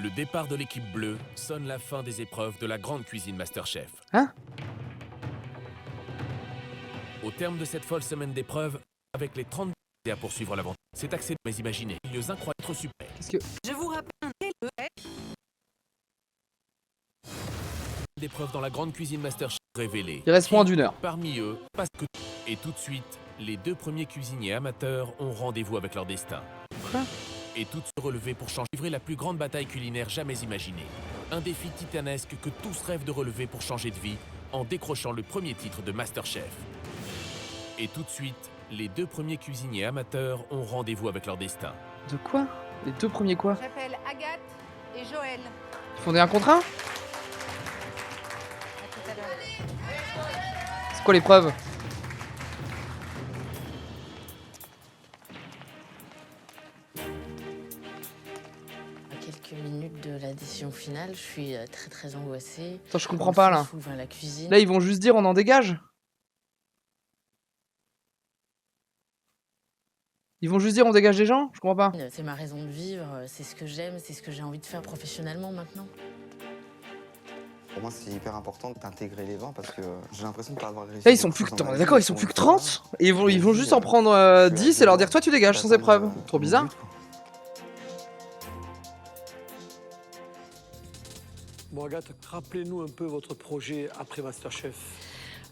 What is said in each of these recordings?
Le départ de l'équipe bleue sonne la fin des épreuves de la grande cuisine MasterChef. Hein? Au terme de cette folle semaine d'épreuves, avec les 30 à poursuivre l'aventure, c'est accès, mais imaginez, milieux incroyables super. Qu'est-ce que... Je vous rappelle D'épreuves dans la grande cuisine MasterChef révélée. Il reste moins d'1 heure. Parmi eux, parce que... Et tout de suite, les 2 premiers cuisiniers amateurs ont rendez-vous avec leur destin. Quoi? Et toutes se relever pour livrer la plus grande bataille culinaire jamais imaginée. Un défi titanesque que tous rêvent de relever pour changer de vie en décrochant le premier titre de MasterChef. Et tout de suite, les 2 premiers cuisiniers amateurs ont rendez-vous avec leur destin. De quoi? Les 2 premiers quoi? J'appelle Agathe et Joël. Ils font des 1 contre 1? À tout à l'heure. C'est quoi l'épreuve? À quelques minutes de la décision finale, je suis très angoissée. Attends, je comprends pas là. S'ouvre à la cuisine. Là, ils vont juste dire on en dégage? Ils vont juste dire on dégage les gens? Je comprends pas. C'est ma raison de vivre, c'est ce que j'aime, c'est ce que j'ai envie de faire professionnellement maintenant. Pour moi, c'est hyper important d'intégrer les vins parce que j'ai l'impression de ne pas avoir réussi. Là, ils sont plus que... D'accord, ils sont plus que 30? Et ils vont juste en prendre 10 et leur dire toi tu dégages sans épreuve. Trop bizarre. Bon, Agathe, rappelez-nous un peu votre projet après MasterChef.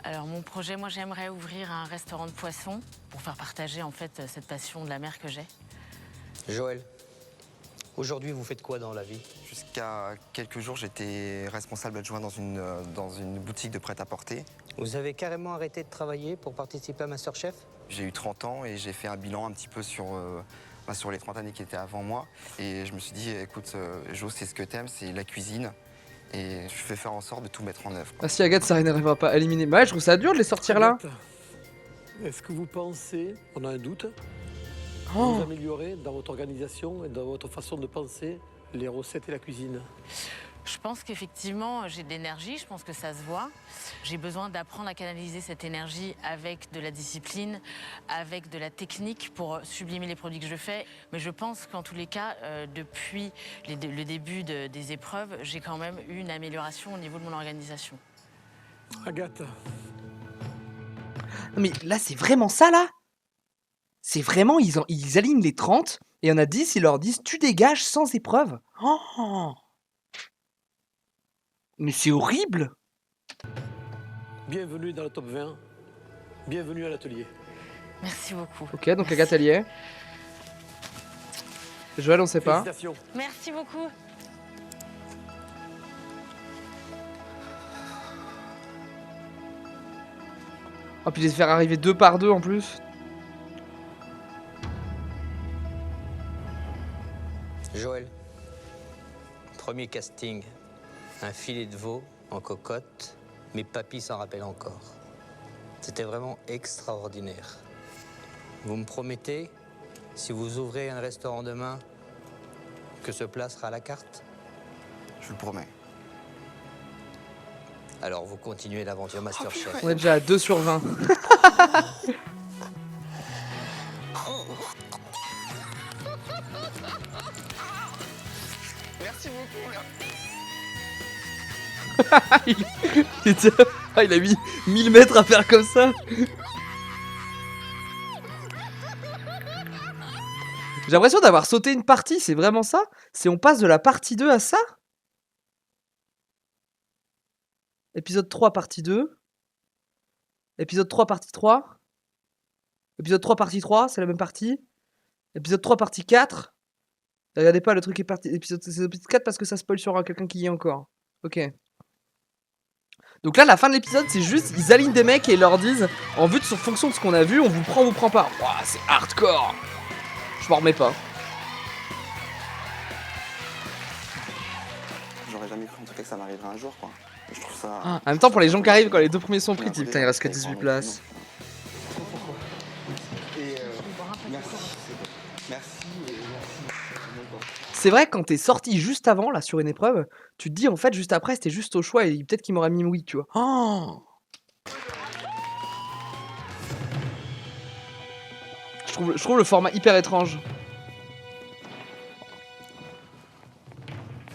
Alors mon projet, moi j'aimerais ouvrir un restaurant de poissons pour faire partager en fait cette passion de la mer que j'ai. Joël, aujourd'hui vous faites quoi dans la vie? Jusqu'à quelques jours, j'étais responsable adjoint dans une boutique de prêt-à-porter. Vous avez carrément arrêté de travailler pour participer à MasterChef? J'ai eu 30 ans et j'ai fait un bilan un petit peu sur les 30 années qui étaient avant moi. Et je me suis dit, écoute, Jo, c'est ce que t'aimes, c'est la cuisine. Et je vais faire en sorte de tout mettre en œuvre. Ah si Agathe, ça n'arrivera pas à éliminer. Bah ouais, je trouve ça dur de les sortir là. Agathe, est-ce que vous pensez, on a un doute, Oh. vous améliorer dans votre organisation et dans votre façon de penser les recettes et la cuisine? Je pense qu'effectivement j'ai de l'énergie, je pense que ça se voit. J'ai besoin d'apprendre à canaliser cette énergie avec de la discipline, avec de la technique pour sublimer les produits que je fais. Mais je pense qu'en tous les cas, depuis le début des épreuves, j'ai quand même eu une amélioration au niveau de mon organisation. Agathe, Non mais là, c'est vraiment ça là? C'est vraiment, ils alignent les 30 et il y en a 10, ils leur disent tu dégages sans épreuve. Oh. Mais c'est horrible. bienvenue dans le top 20, bienvenue à l'atelier. Merci beaucoup. Ok, donc Agathe, elle y est. Joël, on sait pas. Félicitations. Merci beaucoup. Oh, puis les faire arriver 2 par 2 en plus. Joël, premier casting. Un filet de veau en cocotte. Mes papis s'en rappellent encore. C'était vraiment extraordinaire. Vous me promettez, si vous ouvrez un restaurant demain, que ce plat sera à la carte? Je vous le promets. Alors vous continuez l'aventure MasterChef. On est déjà à 2 sur 20. Merci beaucoup. Il a mis 1000 mètres à faire comme ça. J'ai l'impression d'avoir sauté une partie, c'est vraiment ça? C'est on passe de la partie 2 à ça? Épisode 3 partie 2. Épisode 3 partie 3. Épisode 3 partie 3, c'est la même partie. Épisode 3 partie 4. Regardez pas, le truc est parti. C'est épisode 4 parce que ça spoil sur quelqu'un qui y est encore. Ok. Donc là, la fin de l'épisode, c'est juste, ils alignent des mecs et ils leur disent, en vue de fonction de ce qu'on a vu, on vous prend pas. Ouah, c'est hardcore. Je m'en remets pas. J'aurais jamais cru en tout cas que ça m'arriverait un jour, quoi. Je trouve ça... En même temps, pour les gens qui arrivent, quand les 2 premiers sont pris, putain, il reste que 18 places. Et merci. Merci. C'est vrai que quand t'es sorti juste avant, là, sur une épreuve, tu te dis, en fait, juste après, c'était juste au choix et peut-être qu'il m'aurait mis oui, tu vois. Oh. Je trouve le format hyper étrange.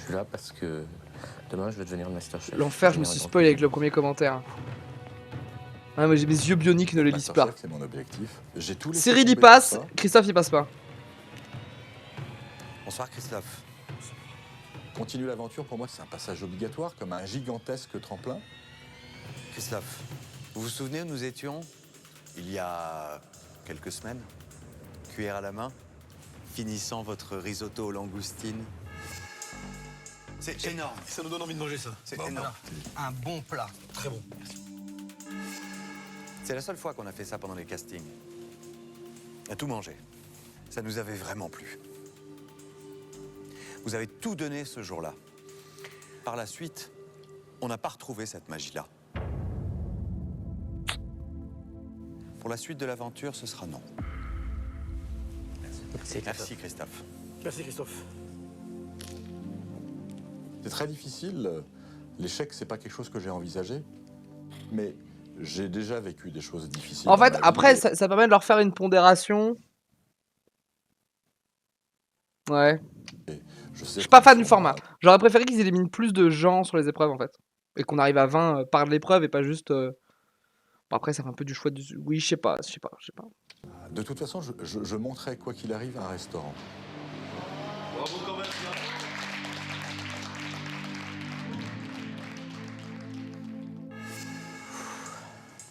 suis là parce que demain, je veux devenir Masterchef. L'enfer, je me suis spoilé avec le premier commentaire. Ah, mais mes yeux bioniques ne les lisent pas. C'est mon objectif. J'ai tout laissé Cyril y tomber passe, pour ça. Christophe y passe pas. Bonsoir Christophe. Continuer l'aventure, pour moi, c'est un passage obligatoire, comme un gigantesque tremplin. Christophe, vous vous souvenez où nous étions il y a quelques semaines, cuillère à la main, finissant votre risotto aux langoustines. C'est énorme. Ça nous donne envie de manger ça. C'est énorme. Un bon plat. Très bon. C'est la seule fois qu'on a fait ça pendant les castings. On a tout mangé. Ça nous avait vraiment plu. Vous avez tout donné ce jour-là. Par la suite, on n'a pas retrouvé cette magie-là. Pour la suite de l'aventure, ce sera non. Merci Christophe. Merci Christophe. C'est très difficile. L'échec, c'est pas quelque chose que j'ai envisagé. Mais j'ai déjà vécu des choses difficiles. En dans fait, ma vie. après, ça permet de leur faire une pondération. Ouais. Je Je suis pas fan du format. J'aurais préféré qu'ils éliminent plus de gens sur les épreuves, en fait. Et qu'on arrive à 20 par l'épreuve et pas juste... Bon, après, ça fait un peu du choix du... Oui, je sais pas. De toute façon, je monterai, quoi qu'il arrive, un restaurant. Bravo quand même.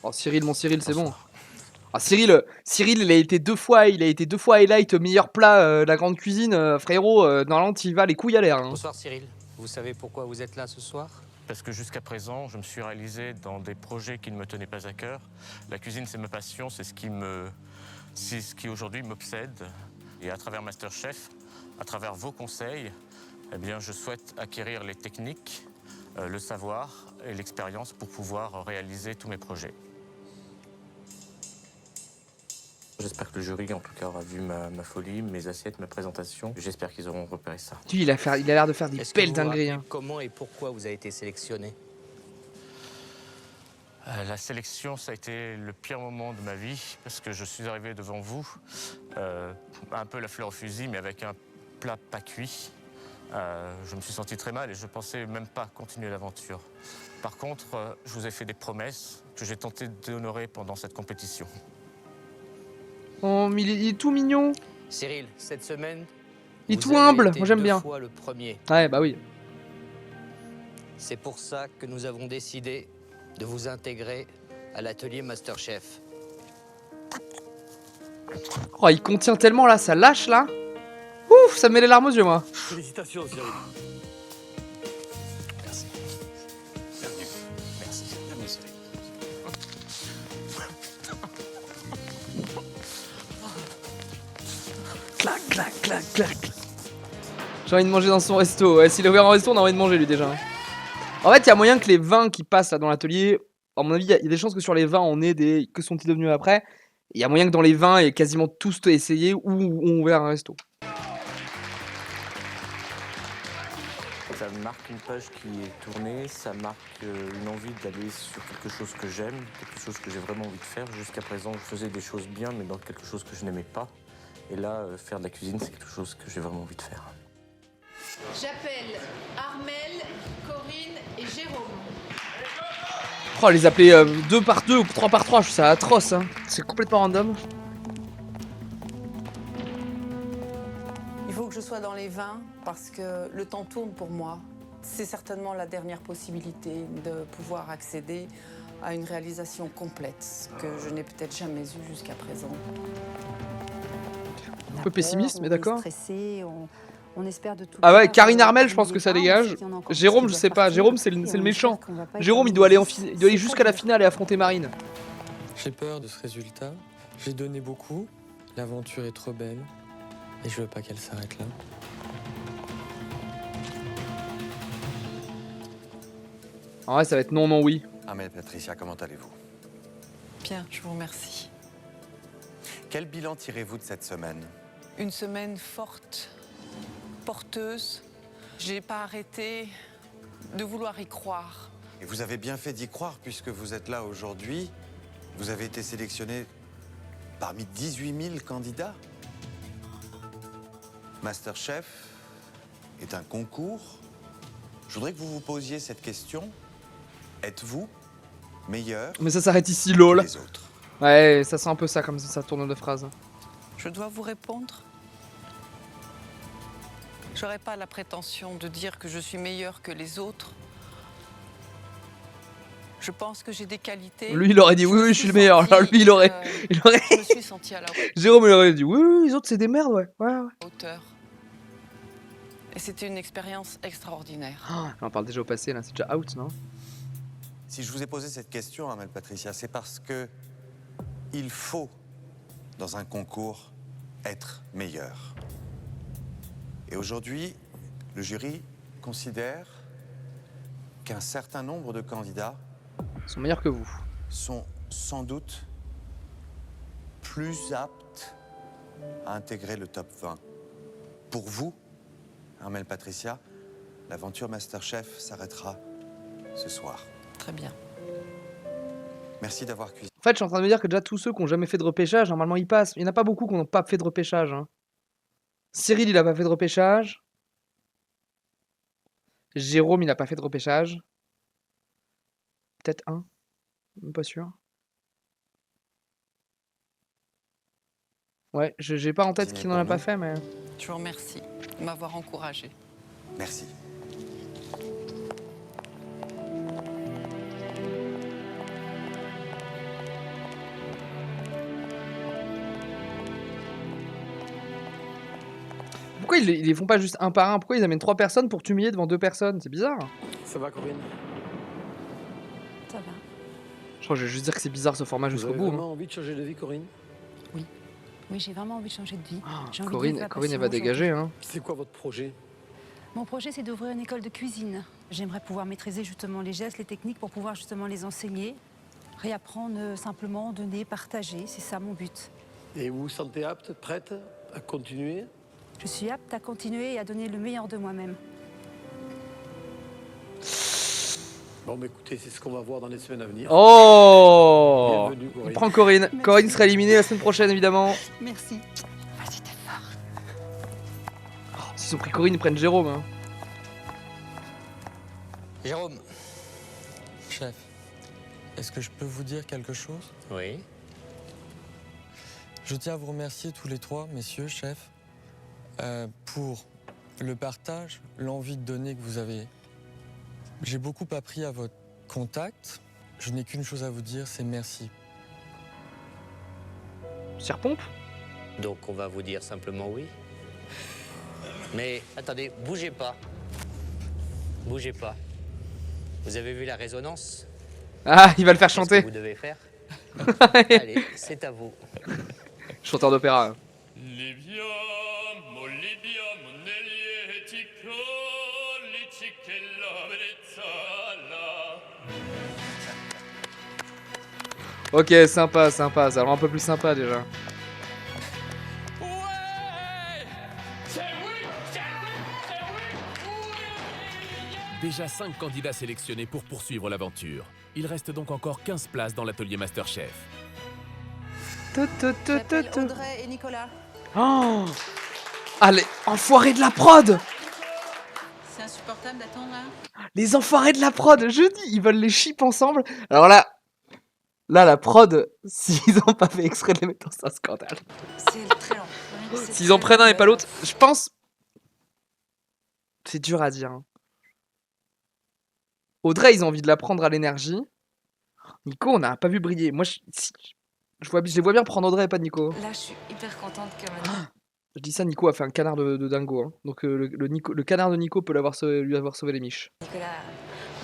Oh, Cyril, mon Cyril, c'est bon. Ah, Cyril, il a été deux fois highlight meilleur plat de la grande cuisine, frérot. Normalement, t'y vas les couilles à l'air. Hein. Bonsoir Cyril. Vous savez pourquoi vous êtes là ce soir? Parce que jusqu'à présent, je me suis réalisé dans des projets qui ne me tenaient pas à cœur. La cuisine, c'est ma passion, c'est ce qui aujourd'hui m'obsède. Et à travers Masterchef, à travers vos conseils, eh bien, je souhaite acquérir les techniques, le savoir et l'expérience pour pouvoir réaliser tous mes projets. J'espère que le jury, en tout cas, aura vu ma folie, mes assiettes, ma présentation. J'espère qu'ils auront repéré ça. Il a l'air de faire des Est-ce que belles vous vous dingueries. rappelez Hein. comment et pourquoi vous avez été sélectionné? La sélection, ça a été le pire moment de ma vie, parce que je suis arrivé devant vous, un peu la fleur au fusil, mais avec un plat pas cuit. Je me suis senti très mal et je pensais même pas continuer l'aventure. Par contre, je vous ai fait des promesses que j'ai tenté d'honorer pendant cette compétition. Oh, mais il est tout mignon. Cyril, cette semaine, Il est vous tout avez humble. été Moi, j'aime 2 bien. fois le premier. Ouais, bah oui. C'est pour ça que nous avons décidé de vous intégrer à l'atelier Masterchef. Oh, il contient tellement là, ça lâche là. Ouf, ça me met les larmes aux yeux, moi. Félicitations Cyril. Merci. Bienvenue. Merci. Bienvenue Cyril. Clac, clac, clac, clac. J'ai envie de manger dans son resto. Ouais, s'il a ouvert un resto, on a envie de manger lui déjà. En fait, il y a moyen que les vins qui passent là dans l'atelier, à mon avis, il y a des chances que sur les vins, on ait des. Que sont-ils devenus après? Il y a moyen que dans les vins, il y ait quasiment tous essayé ou ont ouvert un resto. Ça marque une page qui est tournée, ça marque une envie d'aller sur quelque chose que j'aime, quelque chose que j'ai vraiment envie de faire. Jusqu'à présent, je faisais des choses bien, mais dans quelque chose que je n'aimais pas. Et là, faire de la cuisine, c'est quelque chose que j'ai vraiment envie de faire. J'appelle Armel, Corinne et Jérôme. Oh, les appeler 2 par 2 ou 3 par 3, je trouve ça atroce. Hein. C'est complètement random. Il faut que je sois dans les 20 parce que le temps tourne pour moi. C'est certainement la dernière possibilité de pouvoir accéder à une réalisation complète que je n'ai peut-être jamais eue jusqu'à présent. Un peu pessimiste, mais d'accord. On espère de tout. Ah ouais, Karine Armel, je pense que ça dégage. Jérôme, je sais pas. Jérôme, c'est le méchant. Jérôme, il doit aller jusqu'à la finale et affronter Marine. J'ai peur de ce résultat. J'ai donné beaucoup. L'aventure est trop belle. Et je veux pas qu'elle s'arrête là. En vrai, ça va être non, non, oui. Armel, Patricia, comment allez-vous? Bien, je vous remercie. Quel bilan tirez-vous de cette semaine? Une semaine forte, porteuse. J'ai pas arrêté de vouloir y croire. Et vous avez bien fait d'y croire puisque vous êtes là aujourd'hui. Vous avez été sélectionné parmi 18 000 candidats. Masterchef est un concours Je voudrais que vous vous posiez cette question. Êtes-vous meilleur Mais ça s'arrête ici, lol. que les autres? Ouais, ça sent un peu ça comme ça tourne de phrase. Je dois vous répondre. J'aurais pas la prétention de dire que je suis meilleure que les autres. Je pense que j'ai des qualités. Lui, il aurait dit oui, oui, je suis le meilleur. Alors lui, il aurait. Je me suis sentie à la Jérôme, il aurait dit oui, oui, les autres, c'est des merdes, ouais. Ouais, ouais. hauteur. Et c'était une expérience extraordinaire. Ah, on parle déjà au passé, là, c'est déjà out, non? Si je vous ai posé cette question, Amel Patricia, c'est parce que il faut, dans un concours, être meilleur. Et aujourd'hui, le jury considère qu'un certain nombre de candidats sont meilleurs que vous. Sont sans doute plus aptes à intégrer le top 20. Pour vous, Armelle Patricia, l'aventure Masterchef s'arrêtera ce soir. Très bien. Merci d'avoir cuisiné. En fait, je suis en train de me dire que déjà tous ceux qui n'ont jamais fait de repêchage, normalement ils passent. Il n'y en a pas beaucoup qui n'ont pas fait de repêchage. Hein. Cyril, il a pas fait de repêchage. Jérôme, il n'a pas fait de repêchage. Peut-être un. Même pas sûr. Ouais, j'ai pas en tête qui n'en a pas fait, mais... Je vous remercie de m'avoir encouragée. Merci. Pourquoi ils les font pas juste un par un? Pourquoi ils amènent 3 personnes pour t'humilier devant 2 personnes? C'est bizarre. Ça va, Corinne? Ça va. Je crois que je vais juste dire que c'est bizarre ce format jusqu'au bout. Vous avez vraiment envie de changer de vie, Corinne? Oui. Oui, j'ai vraiment envie de changer de vie. Corinne, elle va dégager. Hein. C'est quoi votre projet? Mon projet, c'est d'ouvrir une école de cuisine. J'aimerais pouvoir maîtriser justement les gestes, les techniques pour pouvoir justement les enseigner. Réapprendre simplement, donner, partager. C'est ça mon but. Et vous vous sentez apte, prête à continuer? Je suis apte à continuer et à donner le meilleur de moi-même. Bon, bah écoutez, c'est ce qu'on va voir dans les semaines à venir. Oh! Bienvenue, Corinne. Il prend Corinne. Merci. Corinne sera éliminée la semaine prochaine, évidemment. Merci. Vas-y, t'es fort. Oh, s'ils ont pris Corinne, ils prennent Jérôme. Hein. Jérôme. Chef, est-ce que je peux vous dire quelque chose? Oui. Je tiens à vous remercier tous les trois, messieurs, chefs, pour le partage, l'envie de donner que vous avez. J'ai beaucoup appris à votre contact. Je n'ai qu'une chose à vous dire, c'est merci. Serpompe? Donc on va vous dire simplement oui. Mais attendez, bougez pas. Bougez pas. Vous avez vu la résonance? Ah, il va le faire chanter. Qu'est-ce que vous devez faire? Allez, c'est à vous. Chanteur d'opéra. Ok, sympa, sympa, ça rend un peu plus sympa déjà. Déjà 5 candidats sélectionnés pour poursuivre l'aventure. Il reste donc encore 15 places dans l'atelier Masterchef. J'appelle Audrey et Nicolas. Oh! Allez, enfoirés de la prod! C'est insupportable d'attendre là. Les enfoirés de la prod, je dis, ils veulent les chip ensemble. Alors là, la prod, s'ils ont pas fait exprès de les mettre dans un scandale. C'est très long. S'ils en prennent un et pas l'autre, je pense... C'est dur à dire. Hein. Audrey, ils ont envie de la prendre à l'énergie. Nico, on n'a pas vu briller. Moi, je les vois bien prendre Audrey et pas Nico. Là, je suis hyper contente que maintenant... Je dis ça, Nico a fait un canard de dingo. Hein. Donc le canard de Nico peut lui avoir sauvé les miches. Nicolas,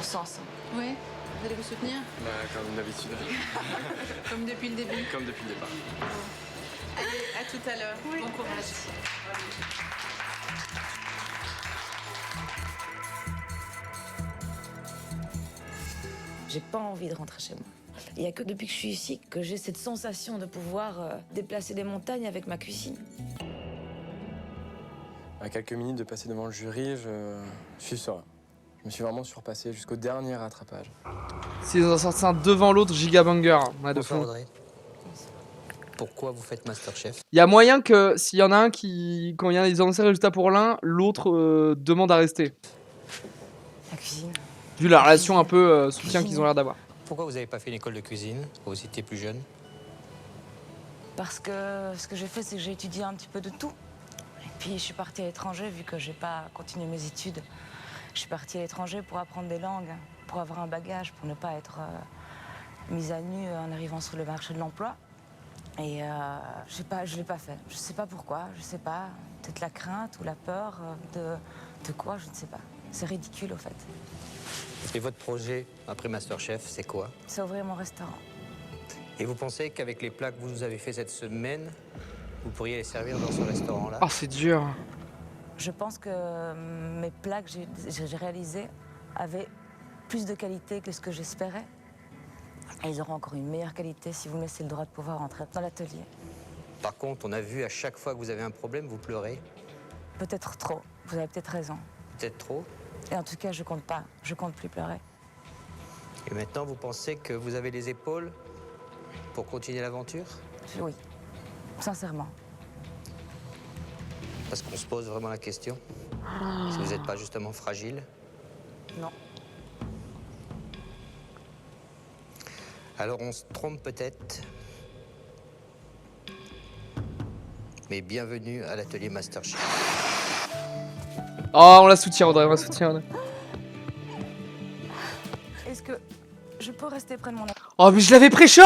on sent ensemble. Oui, vous allez vous soutenir? Bah, comme d'habitude. Comme depuis le début. Comme depuis le départ. Allez, à tout à l'heure. Bon courage. J'ai pas envie de rentrer chez moi. Il n'y a que depuis que je suis ici que j'ai cette sensation de pouvoir déplacer des montagnes avec ma cuisine. À quelques minutes de passer devant le jury, je suis serein. Je me suis vraiment surpassé jusqu'au dernier rattrapage. S'ils en sortent un devant l'autre, giga banger. Ouais, de Bonsoir, fond. Audrey. Pourquoi vous faites Masterchef? Il y a moyen que s'il y en a un qui, quand il y a des résultats pour l'un, l'autre demande à rester. La cuisine. Vu la relation un peu soutien qu'ils ont l'air d'avoir. Pourquoi vous n'avez pas fait une école de cuisine quand vous étiez plus jeune? Parce que ce que j'ai fait, c'est que j'ai étudié un petit peu de tout. Et puis je suis partie à l'étranger, vu que j'ai pas continué mes études. Je suis partie à l'étranger pour apprendre des langues, pour avoir un bagage, pour ne pas être mise à nu en arrivant sur le marché de l'emploi. Et je l'ai pas fait. Je sais pas pourquoi, je sais pas. Peut-être la crainte ou la peur de quoi, je ne sais pas. C'est ridicule, au fait. Et votre projet après MasterChef, c'est quoi? C'est ouvrir mon restaurant. Et vous pensez qu'avec les plats que vous nous avez fait cette semaine, vous pourriez les servir dans ce restaurant-là? Oh, c'est dur. Je pense que mes plats que j'ai réalisés avaient plus de qualité que ce que j'espérais. Et ils auront encore une meilleure qualité si vous me laissez le droit de pouvoir rentrer dans l'atelier. Par contre, on a vu à chaque fois que vous avez un problème, vous pleurez. Peut-être trop, vous avez peut-être raison. Peut-être trop. Et en tout cas, je compte pas, je compte plus pleurer. Et maintenant, vous pensez que vous avez les épaules pour continuer l'aventure? Oui, sincèrement. Parce qu'on se pose vraiment la question. Si vous n'êtes pas justement fragile. Non. Alors on se trompe peut-être. Mais bienvenue à l'atelier MasterChef. Oh, on la soutient, Audrey, on la soutient. Audrey. Est-ce que je peux rester près de mon... Oh, mais je l'avais pré-shot.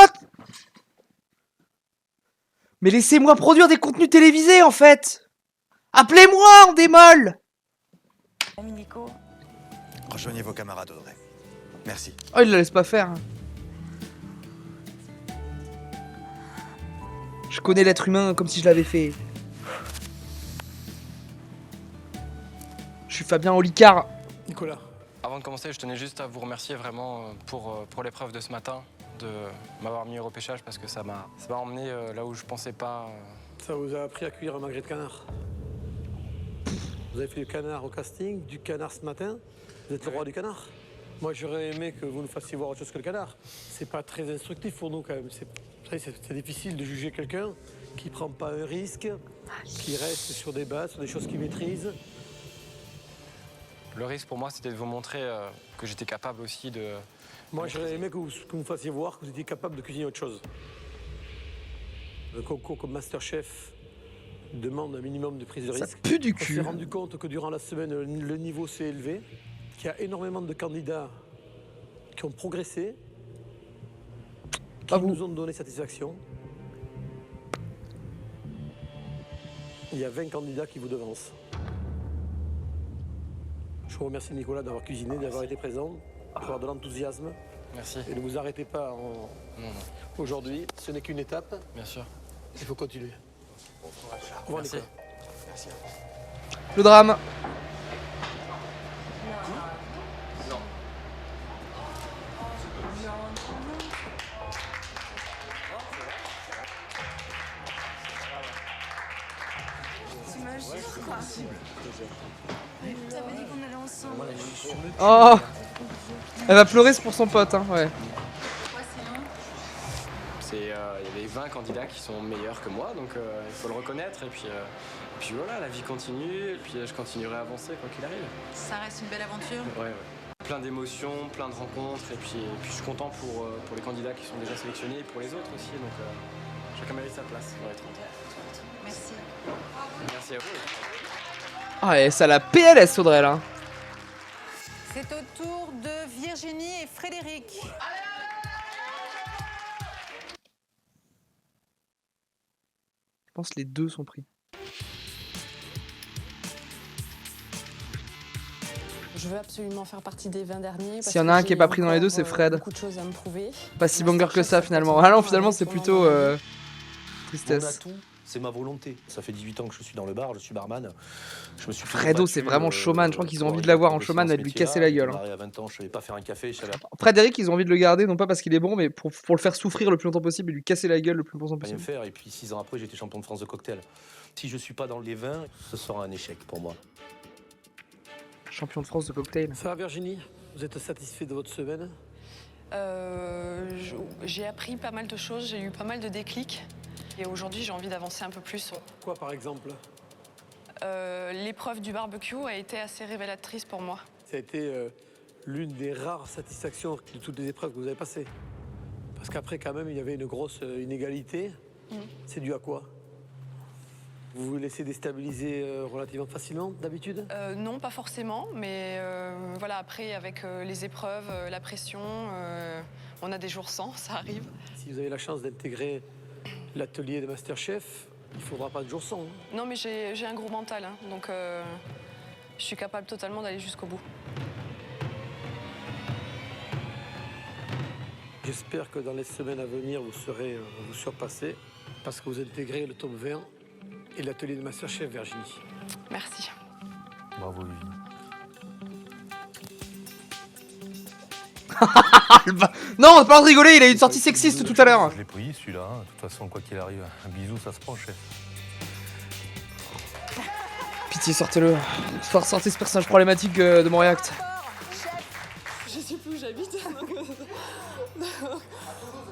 Mais laissez-moi produire des contenus télévisés, en fait. Appelez-moi en démol. Ami Nico. Rejoignez vos camarades, Audrey. Merci. Oh, il la laisse pas faire. Je connais l'être humain comme si je l'avais fait. Je suis Fabien Olicard. Nicolas. Avant de commencer, je tenais juste à vous remercier vraiment pour l'épreuve de ce matin, de m'avoir mis au repêchage parce que ça m'a emmené là où je pensais pas. Ça vous a appris à cuire un magret de canard. Vous avez fait du canard au casting, du canard ce matin. Vous êtes le roi du canard. Moi, j'aurais aimé que vous nous fassiez voir autre chose que le canard. C'est pas très instructif pour nous quand même. C'est difficile de juger quelqu'un qui prend pas un risque, qui reste sur des bases, sur des choses qu'il maîtrise. Le risque pour moi, c'était de vous montrer que j'étais capable aussi de... Moi, j'aurais aimé que vous me fassiez voir que vous étiez capable de cuisiner autre chose. Un concours comme MasterChef demande un minimum de prise de risque. Ça pue du cul. On s'est rendu compte que durant la semaine, le niveau s'est élevé, qu'il y a énormément de candidats qui ont progressé, qui nous ont donné satisfaction. Il y a 20 candidats qui vous devancent. Je vous remercie Nicolas d'avoir cuisiné, d'avoir été présent, d'avoir de l'enthousiasme. Merci. Et ne vous arrêtez pas aujourd'hui, ce n'est qu'une étape. Bien sûr. Il faut continuer. Au revoir Merci. Nicolas. Merci. Le drame. Non. T'imagines quoi? T'avais dit qu'on allait ensemble. Oh. Elle va pleurer, c'est pour son pote, hein, ouais. Il y avait 20 candidats qui sont meilleurs que moi, donc il faut le reconnaître. Et puis voilà, la vie continue, et puis je continuerai à avancer quoi qu'il arrive. Ça reste une belle aventure. Ouais. Plein d'émotions, plein de rencontres, et puis je suis content pour les candidats qui sont déjà sélectionnés et pour les autres aussi. Donc chacun mérite sa place dans les 30 ans. Merci. Merci à vous. Ah, et ça la PLS, Audrey, là. C'est au tour de Virginie et Frédéric. Je pense que les deux sont pris. Je veux absolument faire partie des 20 derniers. S'il y en a un qui est pas pris dans les deux, c'est Fred. Beaucoup de choses à me prouver. Pas si banger que ça, finalement. Ah non, finalement, c'est plutôt tristesse. C'est ma volonté. Ça fait 18 ans que je suis dans le bar, je suis barman. Je me suis Fredo, c'est vraiment showman. Je crois qu'ils ont envie de l'avoir en showman et de lui casser la gueule. À 20 ans, je savais pas faire un café. Frédéric, ils ont envie de le garder, non pas parce qu'il est bon, mais pour le faire souffrir le plus longtemps possible et lui casser la gueule le plus longtemps Rien possible. faire. Et puis 6 ans après, j'étais champion de France de cocktail. Si je suis pas dans les 20, ce sera un échec pour moi. Champion de France de cocktail. Ça va Virginie? Vous êtes satisfait de votre semaine? J'ai appris pas mal de choses, j'ai eu pas mal de déclics. Et aujourd'hui, j'ai envie d'avancer un peu plus. Quoi par exemple? L'épreuve du barbecue a été assez révélatrice pour moi. Ça a été l'une des rares satisfactions de toutes les épreuves que vous avez passées. Parce qu'après, quand même, il y avait une grosse inégalité. C'est dû à quoi? Vous vous laissez déstabiliser relativement facilement, d'habitude? Non, pas forcément, mais voilà, après, avec les épreuves, la pression, on a des jours sans, ça arrive. Si vous avez la chance d'intégrer l'atelier de Masterchef, il ne faudra pas de jours sans. Non, mais j'ai un gros mental, hein, donc je suis capable totalement d'aller jusqu'au bout. J'espère que dans les semaines à venir, vous saurez vous surpasser parce que vous intégrez le top 20 et l'atelier de Masterchef Virginie. Merci. Bravo, Vivi. Non, on n'a pas de rigoler, il a eu une sortie sexiste tout à l'heure. Je l'ai pris, celui-là. Hein. De toute façon, quoi qu'il arrive, un bisou, ça se prend, chef. Pitié, sortez-le. Faut ressortir ce personnage problématique de mon React. Je sais plus où j'habite.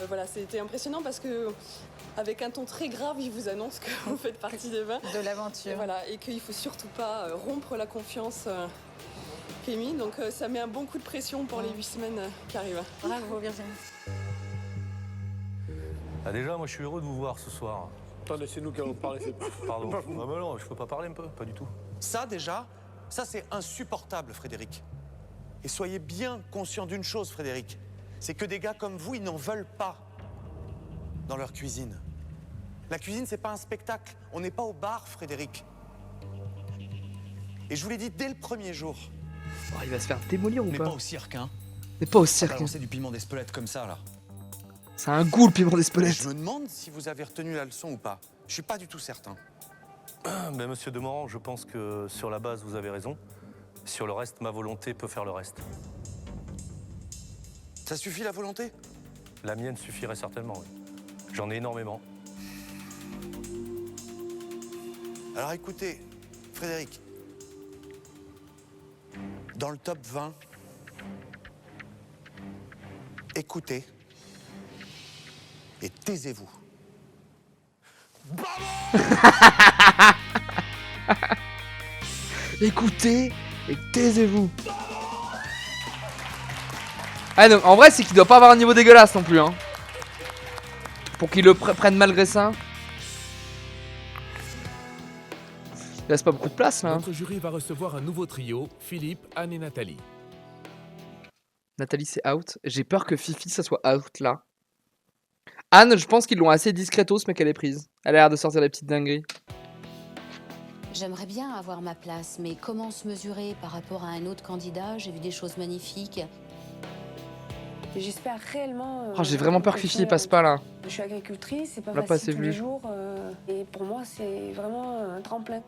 Voilà, c'était impressionnant parce que avec un ton très grave, il vous annonce que vous faites partie des 20. De l'aventure. Voilà, et qu'il faut surtout pas rompre la confiance qui est mise. Donc ça met un bon coup de pression pour les 8 semaines qui arrivent. Bravo Virginie. Ah, déjà, moi, je suis heureux de vous voir ce soir. Attendez, c'est nous qui allons parler, c'est pas... Pardon. Ah, mais non, je peux pas parler un peu, pas du tout. Ça, déjà, ça, c'est insupportable, Frédéric. Et soyez bien conscient d'une chose, Frédéric. C'est que des gars comme vous, ils n'en veulent pas dans leur cuisine. La cuisine, c'est pas un spectacle. On n'est pas au bar, Frédéric. Et je vous l'ai dit dès le premier jour. Oh, il va se faire démolir ou On n'est pas? pas au cirque, hein. On n'est pas au cirque. Balancer du piment d'Espelette comme ça, là. C'est un goût, le piment d'Espelette. Je me demande si vous avez retenu la leçon ou pas. Je suis pas du tout certain. Ben, monsieur Demorand, je pense que sur la base, vous avez raison. Sur le reste, ma volonté peut faire le reste. Ça suffit, la volonté? La mienne suffirait certainement, oui. J'en ai énormément. Alors écoutez, Frédéric, dans le top 20, écoutez et taisez-vous. Écoutez et taisez-vous. Ah donc en vrai c'est qu'il doit pas avoir un niveau dégueulasse non plus hein. Pour qu'il le prenne malgré ça. Il laisse pas beaucoup de place là. Notre jury va recevoir un nouveau trio, Philippe, Anne et Nathalie. Nathalie c'est out. J'ai peur que Fifi ça soit out là. Anne je pense qu'ils l'ont assez discretos mais qu'elle est prise. Elle a l'air de sortir des petites dingueries. J'aimerais bien avoir ma place, mais comment se mesurer par rapport à un autre candidat? J'ai vu des choses magnifiques. J'espère réellement... Oh, j'ai vraiment peur que Fifi passe pas là. Je suis agricultrice, c'est pas On l'a facile pas tous assez les vu. jours. Et pour moi, c'est vraiment un tremplin.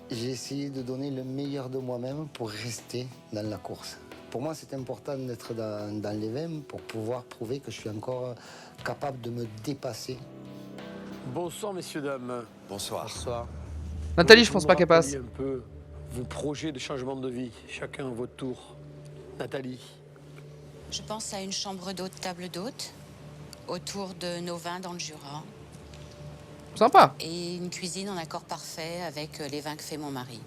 J'ai essayé de donner le meilleur de moi-même pour rester dans la course. Pour moi, c'est important d'être dans les 20 pour pouvoir prouver que je suis encore capable de me dépasser. Bonsoir, messieurs, dames. Bonsoir. Bonsoir. Nathalie, je pense pas qu'elle passe. Un peu vos projets de changement de vie, chacun à votre tour. Nathalie. Je pense à une chambre d'hôte, table d'hôte, autour de nos vins dans le Jura. Sympa. Et une cuisine en accord parfait avec les vins que fait mon mari.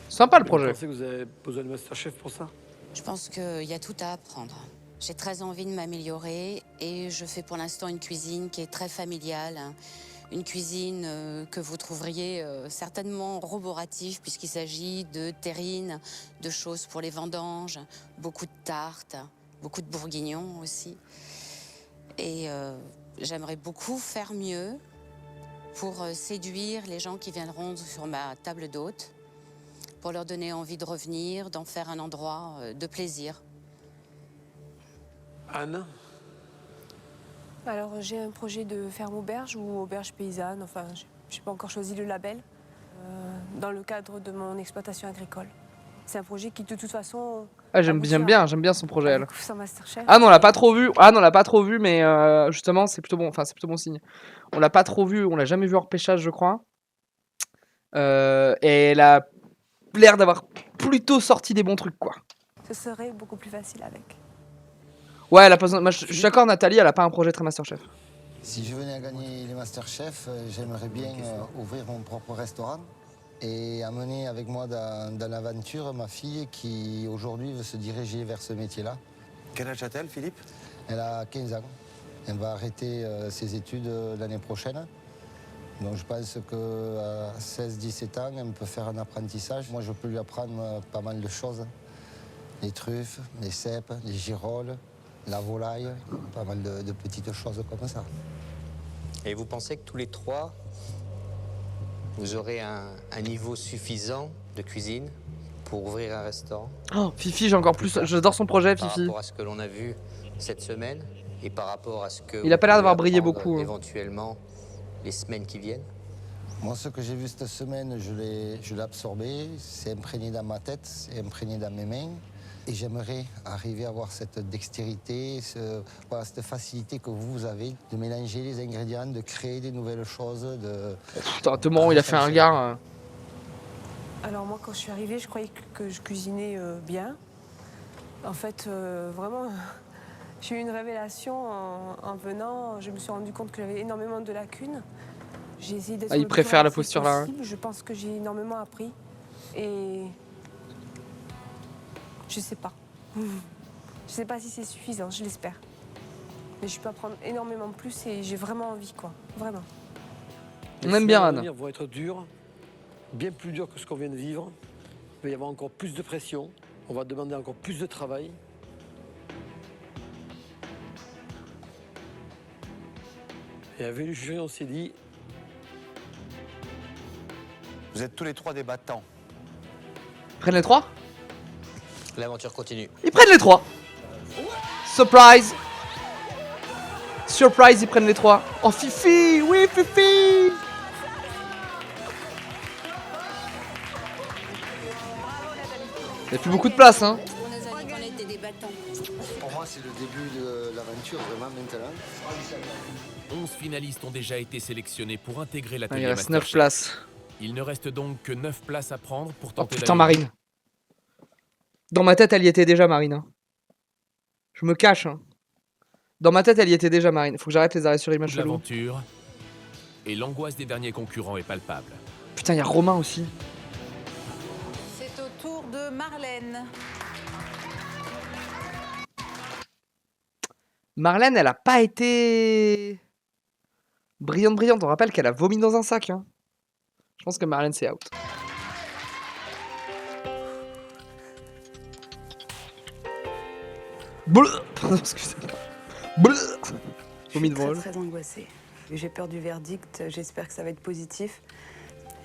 Sympa le projet. Vous pensez que vous avez besoin de Masterchef pour ça? Je pense qu'il y a tout à apprendre. J'ai très envie de m'améliorer et je fais pour l'instant une cuisine qui est très familiale. Une cuisine que vous trouveriez certainement roborative puisqu'il s'agit de terrines, de choses pour les vendanges, beaucoup de tartes, beaucoup de bourguignons aussi. Et j'aimerais beaucoup faire mieux pour séduire les gens qui viendront sur ma table d'hôte, pour leur donner envie de revenir, d'en faire un endroit de plaisir. Anne? Alors, j'ai un projet de ferme auberge ou auberge paysanne. Enfin, je n'ai pas encore choisi le label. Dans le cadre de mon exploitation agricole. C'est un projet qui, de toute façon... Ah, j'aime bien son projet elle. Sans Masterchef. Ah non, on l'a pas trop vu. Ah non, on l'a pas trop vu, mais justement, c'est plutôt bon. Enfin, c'est plutôt bon signe. On l'a pas trop vu, on l'a jamais vu hors pêchage, je crois. Et elle a l'air d'avoir plutôt sorti des bons trucs, quoi. Ce serait beaucoup plus facile avec. Ouais, elle a pas besoin. Moi, je suis d'accord, Nathalie, elle a pas un projet très Masterchef. Si je venais à gagner les Masterchef, j'aimerais bien ouvrir mon propre restaurant. et amener avec moi dans l'aventure ma fille qui aujourd'hui veut se diriger vers ce métier-là. Quel âge a-t-elle, Philippe? Elle a 15 ans. Elle va arrêter ses études l'année prochaine. Donc je pense qu'à 16-17 ans, elle peut faire un apprentissage. Moi, je peux lui apprendre pas mal de choses. Les truffes, les cèpes, les girolles, la volaille, pas mal de petites choses comme ça. Et vous pensez que tous les trois, vous aurez un niveau suffisant de cuisine pour ouvrir un restaurant? Oh, Fifi, j'ai encore plus. J'adore son projet, Par Fifi. rapport à ce que l'on a vu cette semaine et par rapport à ce que Il a pas l'air vous d'avoir pouvez brillé apprendre beaucoup, hein. éventuellement les semaines qui viennent. Moi, ce que j'ai vu cette semaine, je l'ai absorbé. C'est imprégné dans ma tête, c'est imprégné dans mes mains. Et j'aimerais arriver à avoir cette dextérité, voilà, cette facilité que vous avez de mélanger les ingrédients, de créer des nouvelles choses. Putain, Temoron, il a fait un regard. Alors moi, quand je suis arrivée, je croyais que je cuisinais bien. En fait, vraiment, j'ai eu une révélation en venant. Je me suis rendu compte que j'avais énormément de lacunes. J'ai essayé d'être Il le plus préfère la réactive posture là. possible. Je pense que j'ai énormément appris. Et je sais pas. Je sais pas si c'est suffisant, je l'espère. Mais je peux apprendre énormément plus et j'ai vraiment envie, quoi. Vraiment. On aime bien Anne. Les semaines à venir vont être dures, bien plus dures que ce qu'on vient de vivre. Il va y avoir encore plus de pression. On va demander encore plus de travail. Et avec le jury, on s'est dit... Vous êtes tous les trois des battants. Prennent les trois? L'aventure continue. Ils prennent les trois. Surprise. Surprise, ils prennent les trois. Oh Fifi, oui Fifi. Il n'y a plus beaucoup de place, hein. Pour moi, c'est le début de l'aventure, vraiment, maintenant. 11 finalistes ont déjà été sélectionnés pour intégrer Ah, il l'atelier reste 9 Masterchef. places. Il ne reste donc que 9 places à prendre pour Oh tenter putain, d'aller- Marine. Dans ma tête, elle y était déjà, Marine. hein. Je me cache. hein. Dans ma tête, elle y était déjà, Marine. Faut que j'arrête les arrêts sur image chelou. L'aventure et l'angoisse des derniers concurrents est palpable. Putain, il y a Romain aussi. C'est au tour de Marlène. Marlène, elle a pas été brillante. On rappelle qu'elle a vomi dans un sac. hein. Je pense que Marlène, c'est out. Bleu. Pardon, excusez-moi. Bleu. Vomi devant elle. Très angoissée. J'ai peur du verdict, j'espère que ça va être positif.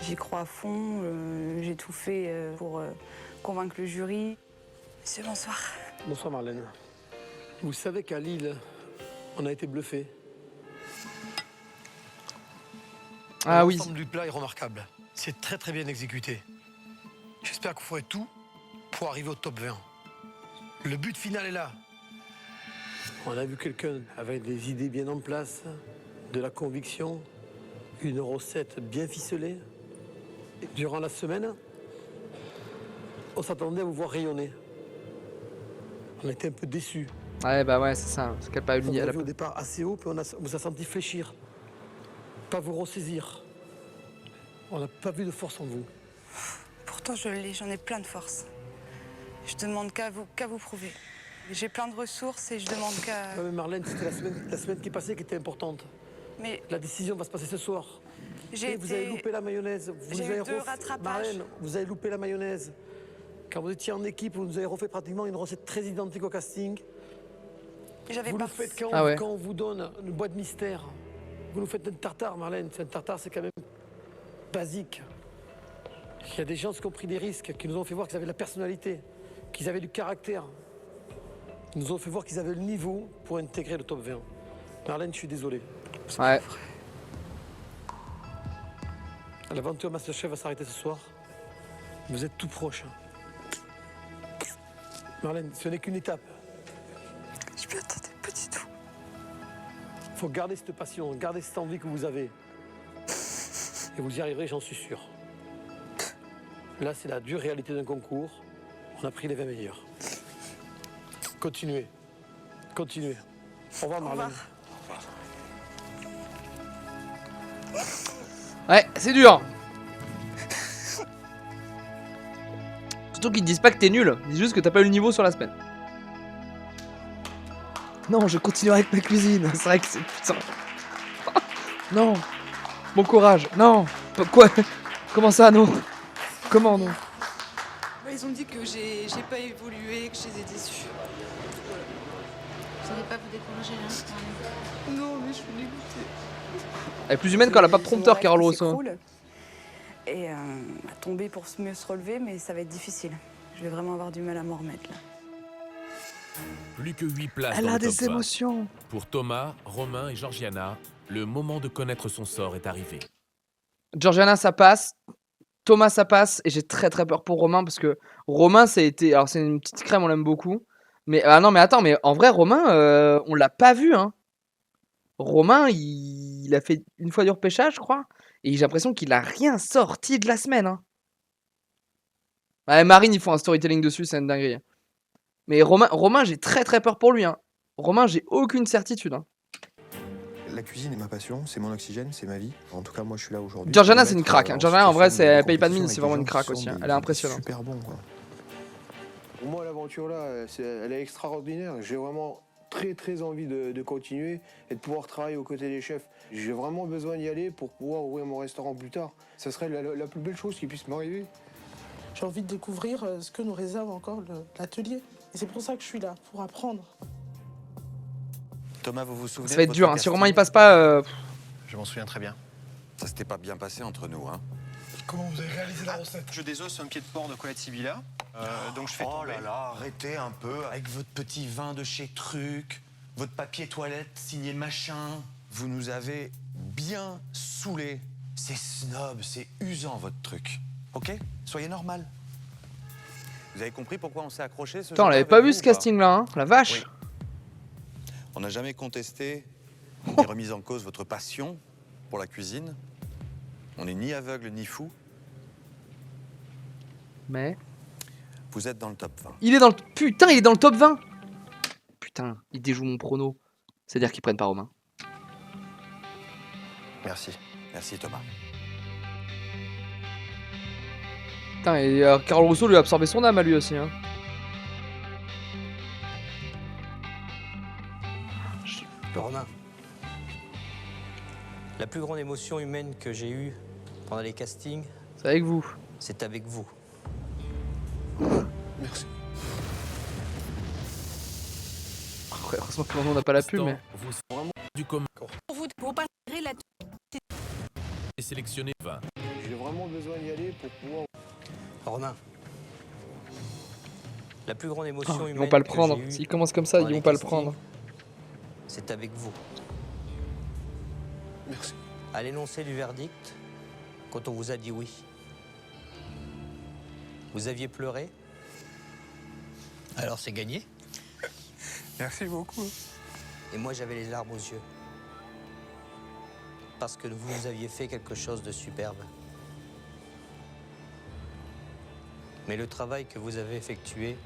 J'y crois à fond, j'ai tout fait pour convaincre le jury. Monsieur, bonsoir. Bonsoir Marlène. Vous savez qu'à Lille, on a été bluffé. Ah oui. L'ensemble du plat est remarquable. C'est très très bien exécuté. J'espère que vous ferez tout pour arriver au top 20. Le but final est là. On a vu quelqu'un avec des idées bien en place, de la conviction, une recette bien ficelée. Et durant la semaine, on s'attendait à vous voir rayonner. On a été un peu déçus. Ouais, bah ouais, c'est ça. C'est qu'elle a pas eu On le a vu au départ assez haut, puis on vous a senti fléchir. Pas vous ressaisir. On n'a pas vu de force en vous. Pourtant, je l'ai, j'en ai plein de force. Je demande qu'à vous prouver. J'ai plein de ressources et je demande qu'à... Ouais, mais Marlène, c'était la semaine qui passait qui était importante. Mais La décision va se passer ce soir. j'ai Et vous avez été- loupé la mayonnaise. Vous J'ai avez eu 2 rattrapages. Marlène, vous avez loupé la mayonnaise. Quand vous étiez en équipe, vous nous avez refait pratiquement une recette très identique au casting. J'avais Vous pas... le faites quand, Ah ouais. quand on vous donne une boîte mystère. Vous nous faites un tartare, Marlène. Un tartare, c'est quand même basique. Il y a des gens qui ont pris des risques, qui nous ont fait voir qu'ils avaient de la personnalité, qu'ils avaient du caractère. Ils nous ont fait voir qu'ils avaient le niveau pour intégrer le top 20. Marlène, je suis désolé. Ouais. L'aventure Masterchef va s'arrêter ce soir. Vous êtes tout proche. Marlène, ce n'est qu'une étape. Je m'y attendais pas du tout. Il faut garder cette passion, garder cette envie que vous avez. Et vous y arriverez, j'en suis sûr. Là, c'est la dure réalité d'un concours. On a pris les 20 meilleurs. Continuez. Continuez. Au revoir, Marlène. Ouais, c'est dur. Surtout qu'ils te disent pas que t'es nul, ils disent juste que t'as pas eu le niveau sur la semaine. Non, je continuerai avec ma cuisine. C'est vrai que c'est putain. Non. Bon courage. Non. Quoi? Comment ça, non? Comment non? Bah, ils ont dit que j'ai pas évolué, que je les ai déçus. Voilà. Vous n'allez pas vous décourager là? Non, mais je suis dégoûtée. Elle est plus humaine quand elle a pas de prompteur, Carole Rousseau. Et à tomber pour mieux se relever, mais ça va être difficile. Je vais vraiment avoir du mal à m'en remettre là. Plus que 8 places Elle dans a le top des 20. émotions. Pour Thomas, Romain et Georgiana, le moment de connaître son sort est arrivé. Georgiana, ça passe. Thomas, ça passe. Et j'ai très très peur pour Romain parce que Romain, ça a été. Alors, c'est une petite crème, on l'aime beaucoup. Mais ah non, mais attends, mais en vrai, Romain, on l'a pas vu, hein. Romain, il a fait une fois du repêchage, je crois. Et j'ai l'impression qu'il a rien sorti de la semaine, hein. Ouais, Marine, ils font un storytelling dessus, c'est une dinguerie. Mais Romain, j'ai très très peur pour lui, hein. Romain, j'ai aucune certitude, hein. La cuisine est ma passion, c'est mon oxygène, c'est ma vie. En tout cas, moi, je suis là aujourd'hui. Georgiana, c'est une craque, hein. Georgiana, en vrai, elle paye pas de mine, c'est vraiment une craque aussi, hein. Elle est impressionnante. Super bon, quoi. Pour moi, l'aventure là, elle est extraordinaire. J'ai vraiment très envie de continuer et de pouvoir travailler aux côtés des chefs. J'ai vraiment besoin d'y aller pour pouvoir ouvrir mon restaurant plus tard. Ça serait la plus belle chose qui puisse m'arriver. J'ai envie de découvrir ce que nous réserve encore l'atelier. Et c'est pour ça que je suis là, pour apprendre. Thomas, vous vous souvenez? Ça va être dur, hein. Si Romain il passe pas. Je m'en souviens très bien. Ça s'était pas bien passé entre nous, hein. Comment vous avez réalisé la recette? Je désosse un pied de porc de Colette Sibilla. Donc je fais Oh tomber. là là, arrêtez un peu avec votre petit vin de chez Truc, votre papier toilette signé machin. Vous nous avez bien saoulés. C'est snob, c'est usant votre truc. Ok? Soyez normal. Vous avez compris pourquoi on s'est accroché ce Putain, on jour-là l'avait avec pas vu vous, ce ou pas? casting là, hein. La vache. On n'a jamais contesté ni remis en cause votre passion pour la cuisine. On n'est ni aveugle ni fou. Mais. Vous êtes dans le top 20. Il est dans le. Putain, il est dans le top 20. Putain, il déjoue mon prono. C'est-à-dire qu'ils prennent pas Romain. Merci. Merci Thomas. Putain, et Carole Rousseau lui a absorbé son âme à lui aussi, hein. Romain, la plus grande émotion humaine que j'ai eue pendant les castings, c'est avec vous. C'est avec vous. Merci. Après, heureusement que on n'a pas la pub, mais. Vous vraiment du commun Pour passer la... et sélectionné 20. J'ai vraiment besoin d'y aller pour pouvoir... Romain, la plus grande émotion Oh, humaine ils vont pas le que prendre. j'ai eue S'ils commencent comme ça, ils pendant vont les pas le castings, prendre. C'est avec vous. Merci. À l'énoncé du verdict, quand on vous a dit oui, vous aviez pleuré. Alors c'est gagné. Merci beaucoup. Et moi j'avais les larmes aux yeux. Parce que vous nous aviez fait quelque chose de superbe. Mais le travail que vous avez effectué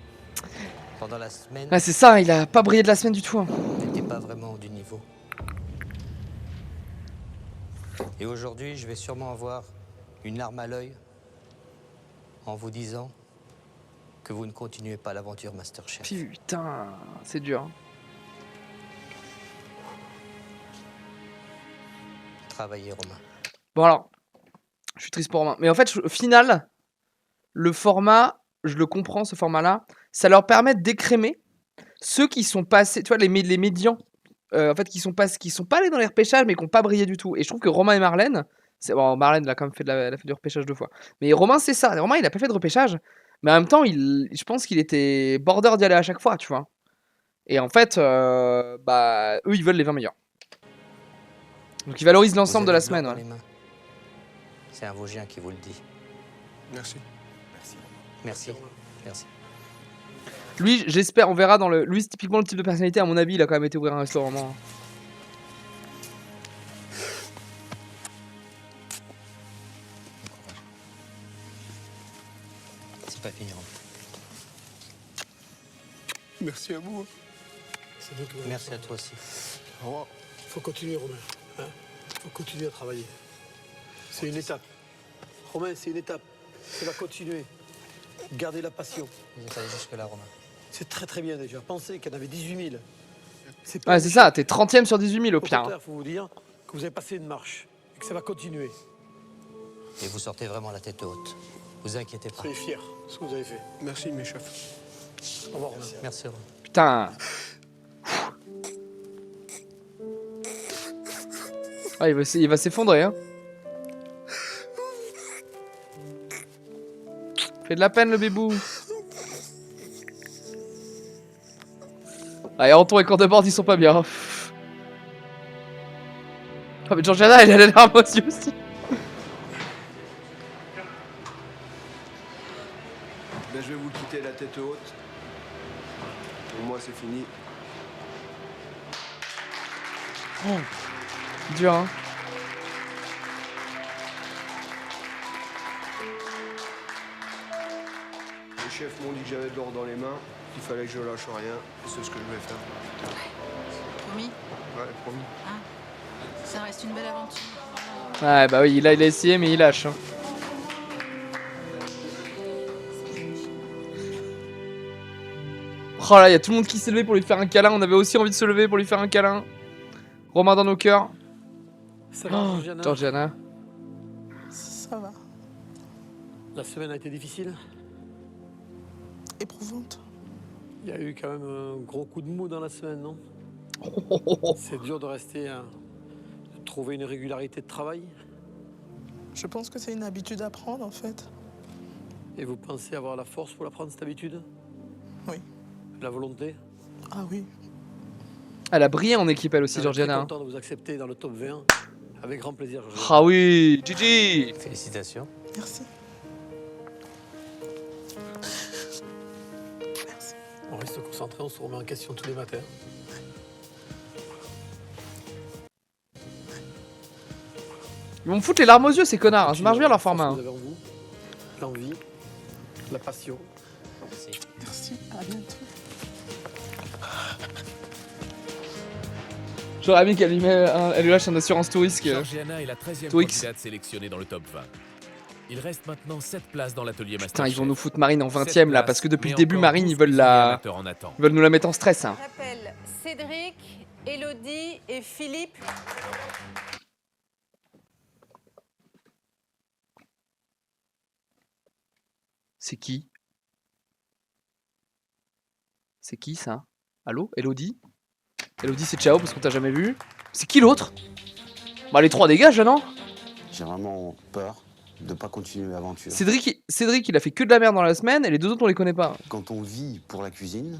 pendant la semaine Ah, c'est ça, il a pas brillé de la semaine du tout, hein. n'était pas vraiment du niveau. Et aujourd'hui, je vais sûrement avoir une larme à l'œil en vous disant que vous ne continuez pas l'aventure Masterchef. Putain, c'est dur, hein. Travaillez, Romain. Bon alors, je suis triste pour Romain. Mais en fait, au final, le format, je le comprends, ce format-là, ça leur permet d'écrémer ceux qui sont passés, tu vois, les médians, en fait, qui sont pas allés dans les repêchages, mais qui n'ont pas brillé du tout. Et je trouve que Romain et Marlène, bon, Marlène, elle a quand même fait, elle a fait du repêchage 2 fois. Mais Romain, c'est ça. Romain, il a pas fait de repêchage, mais en même temps, je pense qu'il était border d'y aller à chaque fois, tu vois. Et en fait, bah, eux, ils veulent les 20 meilleurs. Donc ils valorisent l'ensemble de la semaine. Ouais. C'est un Vosgien qui vous le dit. Merci. Merci. Merci. Lui, j'espère, on verra dans le. Lui, c'est typiquement le type de personnalité, à mon avis, il a quand même été ouvrir un restaurant. Hein. C'est pas fini, Romain. Merci à vous. Merci à toi aussi. Au revoir. Il faut continuer, Romain. Il faut continuer à travailler. C'est une étape. Romain, c'est une étape. Ça va continuer. Gardez la passion. Vous êtes allé jusque-là, Romain. C'est très très bien déjà. Pensez qu'il y en avait 18 000. Ouais, c'est ça, t'es 30ème sur 18 000 au Au pire. contraire, il faut vous dire que vous avez passé une marche et que ça va continuer. Et vous sortez vraiment la tête haute. Vous inquiétez pas. Soyez fiers de ce que vous avez fait. Merci, mes chefs. Au revoir. Merci, Romain. Putain. Ah, il va s'effondrer, hein. Fait de la peine, le bébou. Ah, et Anton et Cordebord, ils sont pas bien. Ah, mais Georgiana, elle a les larmes aux yeux aussi. Ben, je vais vous quitter la tête haute. Pour moi, c'est fini. Dur, hein. Les chefs m'ont dit que j'avais de l'or dans les mains, qu'il fallait que je lâche rien. C'est ce que je vais faire. Promis? Ouais, promis. Ça reste une belle aventure. Ouais, bah oui, là, il a essayé, mais il lâche. Hein. Oh là, il y a tout le monde qui s'est levé pour lui faire un câlin. On avait aussi envie de se lever pour lui faire un câlin. Romain dans nos cœurs. Ça va, Georgiana. Ça va. La semaine a été difficile. Éprouvante. Il y a eu quand même un gros coup de mou dans la semaine, non? C'est dur de rester, de trouver une régularité de travail. Je pense que c'est une habitude à prendre, en fait. Et vous pensez avoir la force pour la prendre, cette habitude? Oui. La volonté? Ah oui. Elle a brillé en équipe, elle aussi, Je suis Georgiana. très Hein. content de vous accepter dans le top 20. Avec grand plaisir, Georgiana. Ah oui, Gigi. Félicitations. Merci. On reste concentré, on se remet en question tous les matins. Ils vont me foutre les larmes aux yeux, ces connards. Hein. Ça marche bien leur format. Hein. Vous avez en vous l'envie, la passion. Merci, à bientôt. J'aurais aimé qu'elle lui lâche un assurance tout risque. Georgiana est la 13e Tout X. candidate sélectionnée dans le top 20. Il reste maintenant 7 places dans l'atelier Masterchef. Putain, ils vont nous foutre Marine en 20ème 7 là, places, parce que depuis mais le début, encore Marine, 12 ils veulent amateurs en attente. Ils veulent nous la mettre en stress. Hein. Je rappelle Cédric, Elodie et Philippe. C'est qui? C'est qui ça? Allô? Elodie? Elodie, c'est ciao parce qu'on t'a jamais vu. C'est qui l'autre? Bah, les trois dégagent là, non? J'ai vraiment peur de pas continuer l'aventure. Cédric, il a fait que de la merde dans la semaine et les deux autres, on les connaît pas. Quand on vit pour la cuisine,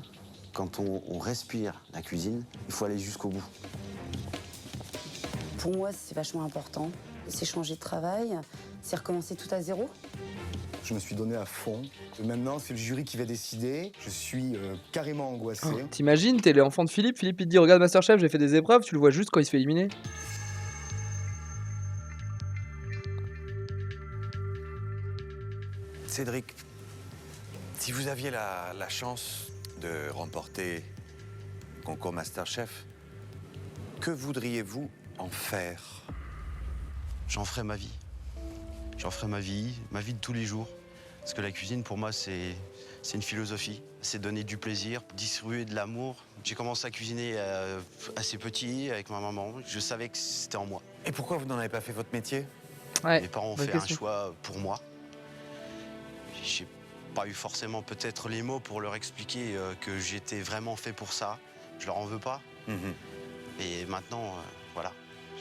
quand on respire la cuisine, il faut aller jusqu'au bout. Pour moi, c'est vachement important. C'est changer de travail, c'est recommencer tout à zéro. Je me suis donné à fond. Maintenant, c'est le jury qui va décider. Je suis carrément angoissé. Oh, t'imagines, t'es l'enfant de Philippe. Philippe, il te dit regarde Masterchef, j'ai fait des épreuves. Tu le vois juste quand il se fait éliminer. Cédric, si vous aviez la chance de remporter le concours Masterchef, que voudriez-vous en faire? J'en ferai ma vie. J'en ferai ma vie de tous les jours. Parce que la cuisine, pour moi, c'est une philosophie. C'est donner du plaisir, distribuer de l'amour. J'ai commencé à cuisiner assez petit, avec ma maman. Je savais que c'était en moi. Et pourquoi vous n'en avez pas fait votre métier? Ouais, mes parents ont fait un choix pour moi. J'ai pas eu forcément peut-être les mots pour leur expliquer que j'étais vraiment fait pour ça. Je leur en veux pas. Et maintenant, voilà,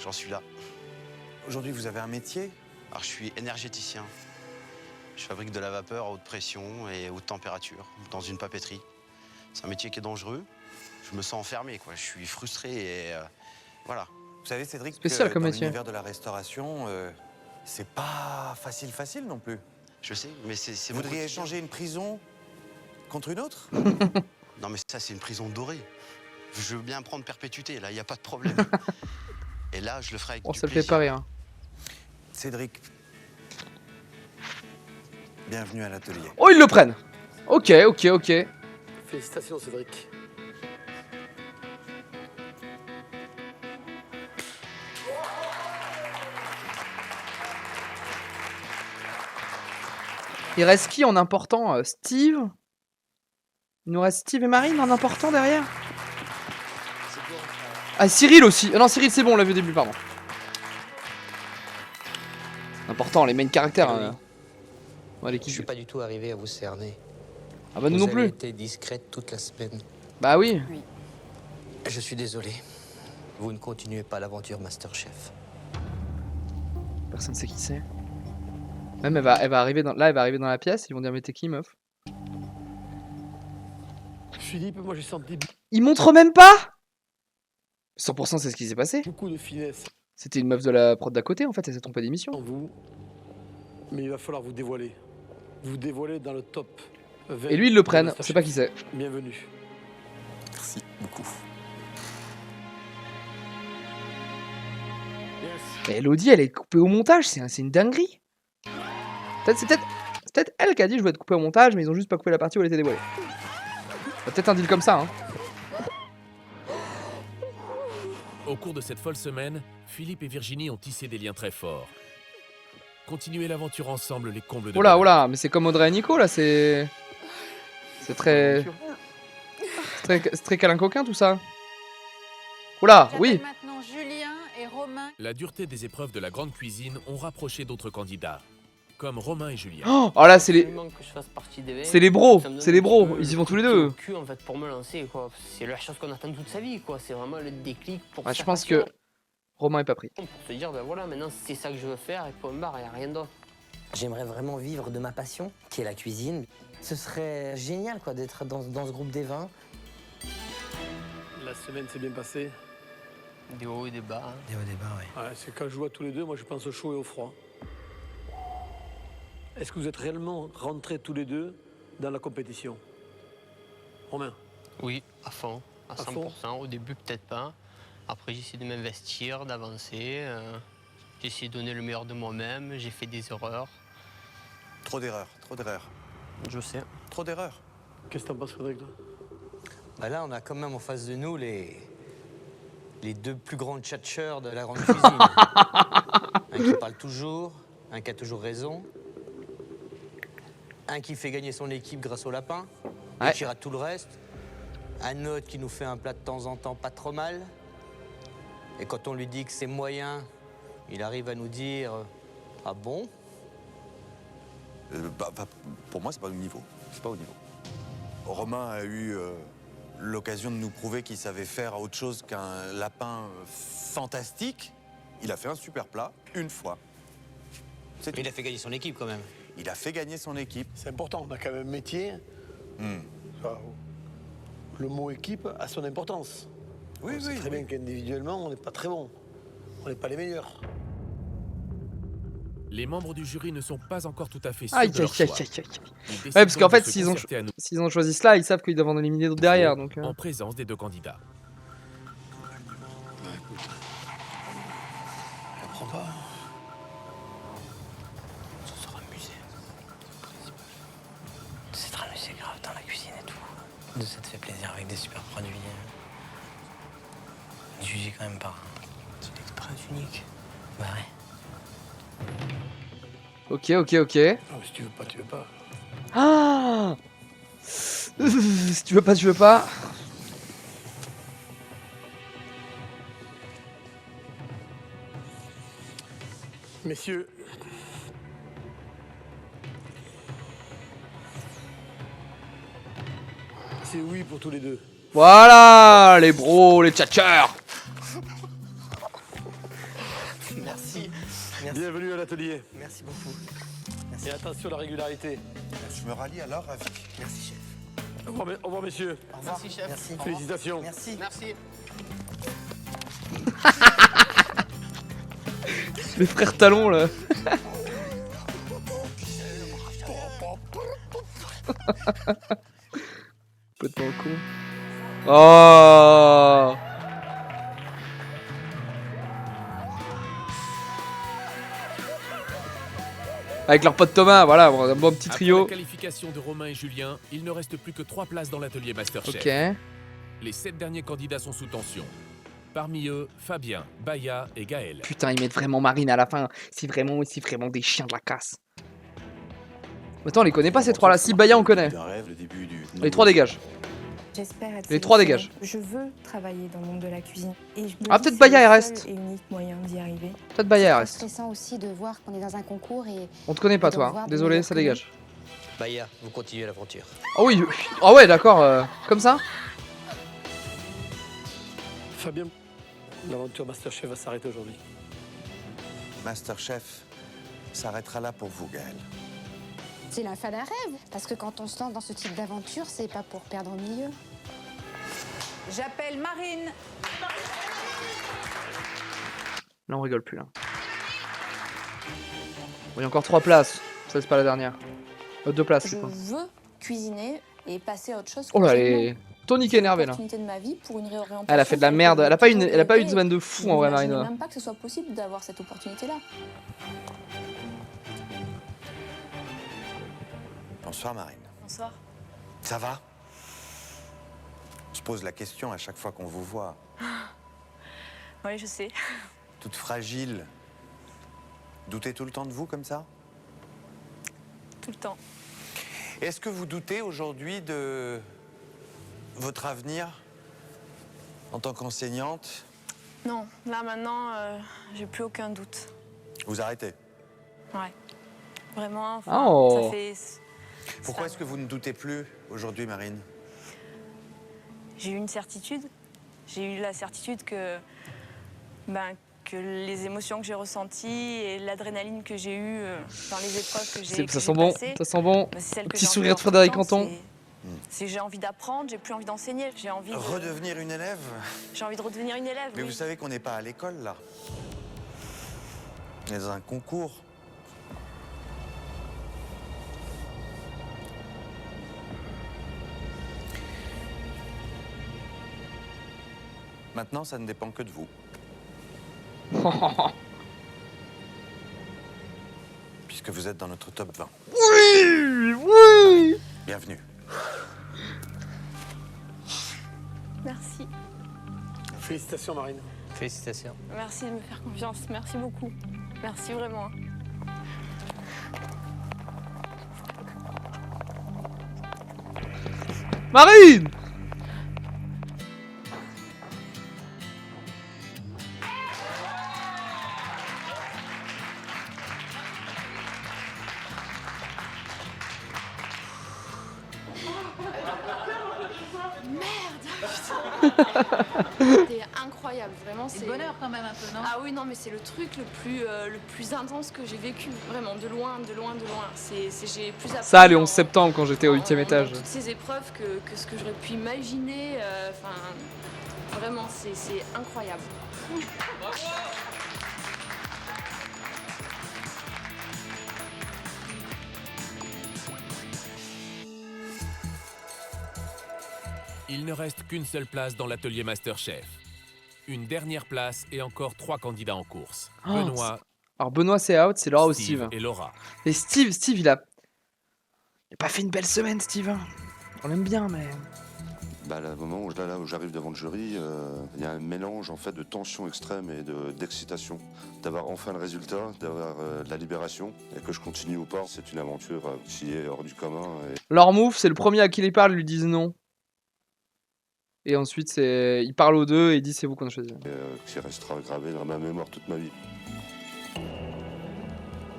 j'en suis là. Aujourd'hui, vous avez un métier? Alors, je suis énergéticien. Je fabrique de la vapeur à haute pression et haute température dans une papeterie. C'est un métier qui est dangereux. Je me sens enfermé, quoi. Je suis frustré et voilà. Vous savez, Cédric, Spécial que comme dans métier. l'univers de la restauration, c'est pas facile non plus. Je sais, mais c'est Vous voudriez échanger une prison contre une autre? Non, mais ça, c'est une prison dorée. Je veux bien prendre perpétuité, là, il n'y a pas de problème. Et là, je le ferai avec Oh, du ça le fait plaisir. pas rire. Cédric, bienvenue à l'atelier. Oh, ils le prennent. Ok. Félicitations, Cédric. Il reste qui en important? Steve? Il nous reste Steve et Marine en important derrière? Ah, Cyril aussi. Non, Cyril, c'est bon, on l'a vu au début, pardon. Important, les main caractères. Ouais, Je suis pas du tout arrivé à vous cerner. Ah bah nous vous non plus. avez été discrète toute la semaine. Bah oui. Je suis désolé. Vous ne continuez pas l'aventure Masterchef. Personne sait qui c'est. Même elle va arriver dans... Là, elle va arriver dans la pièce. Ils vont dire mais t'es qui, meuf? Philippe, moi j'ai senti Ils montrent même pas. 100% c'est ce qui s'est passé. beaucoup de finesse C'était une meuf de la prod d'à côté en fait. Elle s'est trompée d'émission. en vous, mais il va falloir vous dévoiler. Vous dévoiler dans le top 20 Et lui, ils le de prennent. Masterchef. C'est pas qui c'est. Bienvenue. Merci beaucoup. Mais Elodie, elle est coupée au montage. C'est une dinguerie. C'est peut-être elle qui a dit je vais être coupée au montage, mais ils ont juste pas coupé la partie où elle était dévoilée. Peut-être un deal comme ça. Hein. Au cours de cette folle semaine, Philippe et Virginie ont tissé des liens très forts. Continuer l'aventure ensemble les combles de Oh là, bonheur. oh là, mais c'est comme Audrey et Nico là, c'est très... C'est très câlin coquin tout ça. Oh là, oui. Maintenant Julien et Romain. La dureté des épreuves de la grande cuisine ont rapproché d'autres candidats, comme Romain et Julien. Oh là, c'est les... Que je fasse partie des C'est les bros, ça me donne c'est les un bros, petit peu ils y le vont coup tous les de pied deux. au cul, en fait, pour me lancer, quoi. C'est la chose qu'on attend toute sa vie, quoi. C'est vraiment le déclic pour Ouais, je sa pense passion, que Romain est pas pris. pour se dire, ben voilà, maintenant c'est ça que je veux faire et point barre, il n'y a rien d'autre. J'aimerais vraiment vivre de ma passion, qui est la cuisine. Ce serait génial quoi d'être dans ce groupe des 20. La semaine s'est bien passée. Des hauts et des bas. hein. Des hauts et des bas, ouais. Ouais, c'est quand je joue à tous les deux, moi je pense au chaud et au froid. Est-ce que vous êtes réellement rentrés tous les deux dans la compétition? Romain? Oui, à fond, à À 100%. fond. Au début, peut-être pas. Après, j'essaie de m'investir, d'avancer. J'ai essayé de donner le meilleur de moi-même. J'ai fait des erreurs. Trop d'erreurs, trop d'erreurs. Je sais. Trop d'erreurs. Qu'est-ce que t'en penses, Frédéric? Bah là, on a quand même en face de nous les deux plus grands tchatcheurs de la grande cuisine. Un qui parle toujours, un qui a toujours raison, un qui fait gagner son équipe grâce au lapin, et qui rate tout le reste, un autre qui nous fait un plat de temps en temps pas trop mal, et quand on lui dit que c'est moyen, il arrive à nous dire « Ah bon ?» Pour moi, c'est pas au niveau. C'est pas au niveau. Romain a eu l'occasion de nous prouver qu'il savait faire autre chose qu'un lapin fantastique. Il a fait un super plat, une fois. Il a fait gagner son équipe quand même. Il a fait gagner son équipe. C'est important, on a quand même un métier. Le mot équipe a son importance. Oui, on sait très bien qu'individuellement, on n'est pas très bon. On n'est pas les meilleurs. Les membres du jury ne sont pas encore tout à fait sûrs Aïe, de leur aïe, choix. aïe, aïe, aïe. Ils Ouais, décident parce qu'en donc de fait, se s'ils ont concerter à nouveau s'ils ont choisi cela, ils savent qu'ils doivent en éliminer d'autres derrière. Donc, en présence des deux candidats. Je comprends pas. On se sera amusé. De s'être amusé grave dans la cuisine et tout. De s'être fait plaisir avec des super produits. Jugé quand même par une expérience unique. Bah ouais. Ok, ok, ok. Ah, si tu veux pas, tu veux pas. Ah si tu veux pas, tu veux pas. Messieurs, c'est oui pour tous les deux. Voilà, les bros, les tchatcheurs. Merci. Bienvenue à l'atelier. Merci beaucoup. Et attention à la régularité. Je me rallie alors à Vic. Merci, chef. Au revoir, messieurs. Au revoir. Merci, chef. Merci. Au revoir. Félicitations. Merci. Merci. Les frères talons là. Complètement con. Oh. Avec leur pote Thomas, voilà, un bon petit Après trio. la qualification de Romain et Julien, il ne reste plus que 3 places dans l'atelier Masterchef. Ok. Les 7 derniers candidats sont sous tension. Parmi eux, Fabien, Baya et Gaël. Putain, ils mettent vraiment Marine à la fin. C'est vraiment des chiens de la casse. Attends, on les connaît pas ces trois là. Si, Baya on connaît. Les trois dégagent. J'espère être Les trois sélectionnée. dégagent. Je veux travailler dans le monde de la cuisine. Et je me Ah, dis peut-être que Baya, c'est elle le reste. seul et unique moyen d'y arriver. Peut-être Baya C'est reste. stressant aussi de voir qu'on est dans un concours et... On te connaît pas de toi. revoir Hein. des Désolé, meilleurs ça que nous. dégage. Baya, vous continuez l'aventure. Ah oui. Ah ouais, d'accord. Comme ça. Fabien, l'aventure Masterchef va s'arrêter aujourd'hui. Masterchef s'arrêtera là pour vous, Gaël. C'est la fin d'un rêve. Parce que quand on se lance dans ce type d'aventure, c'est pas pour perdre au milieu. J'appelle Marine. Là, on rigole plus là. Bon, il y a encore 3 places. Ça, c'est pas la dernière. 2 places, Je c'est quoi. veux cuisiner et passer à autre chose. Oh là, elle complètement. est tonique énervée là. Opportunité de ma vie pour une réorientation. Elle a fait de la merde. Elle a pas eu de semaine de fou en vrai, Je Marine. même pas que ce soit possible d'avoir cette opportunité-là. Bonsoir, Marine. Bonsoir. Ça va? On se pose la question à chaque fois qu'on vous voit. Oui, je sais. Toute fragile. Doutez tout le temps de vous comme ça? Tout le temps. Est-ce que vous doutez aujourd'hui de votre avenir en tant qu'enseignante? Non, là maintenant, j'ai plus aucun doute. Vous arrêtez. Ouais. Vraiment, enfin, Oh. ça fait... Pourquoi est-ce que vous ne doutez plus aujourd'hui, Marine? J'ai eu une certitude. J'ai eu la certitude que, que les émotions que j'ai ressenties et l'adrénaline que j'ai eue dans les épreuves que j'ai Ça sent bon. passées, Ça sent bon. c'est celle que Petit j'ai sourire de envie Frédéric d'entendre, Canton. c'est j'ai envie d'apprendre, j'ai plus envie d'enseigner, j'ai envie de... Redevenir une élève? J'ai envie de redevenir une élève, Mais oui. vous savez qu'on n'est pas à l'école, là. On est dans un concours. Maintenant, ça ne dépend que de vous. Puisque vous êtes dans notre top 20. Oui, oui. Bienvenue. Merci. Félicitations, Marine. Félicitations. Merci de me faire confiance, merci beaucoup. Merci vraiment. Marine. C'était incroyable, vraiment. C'est le bonheur quand même un peu, non? Ah oui, non, mais c'est le truc le plus intense que j'ai vécu, vraiment, de loin, de loin, de loin. J'ai plus appris Ça, le 11 septembre quand j'étais au 8e étage. dans toutes ces épreuves que ce que j'aurais pu imaginer. Enfin, vraiment, c'est incroyable. Il ne reste qu'une seule place dans l'atelier Masterchef. Une dernière place et encore 3 candidats en course. Oh, Benoît, Alors Benoît c'est out, c'est Laura ou Steve. et Laura. Et Steve, il a pas fait une belle semaine, Steve. On l'aime bien, mais... Bah, là, au moment où j'arrive devant le jury, il y a un mélange en fait de tension extrême et d'excitation. D'avoir enfin le résultat, d'avoir la libération, et que je continue ou pas, c'est une aventure qui est hors du commun. Leur move, c'est le premier à qui ils parlent, lui disent non. Et ensuite, il parle aux deux et il dit c'est vous qu'on a choisi. Qui restera gravé dans ma mémoire toute ma vie.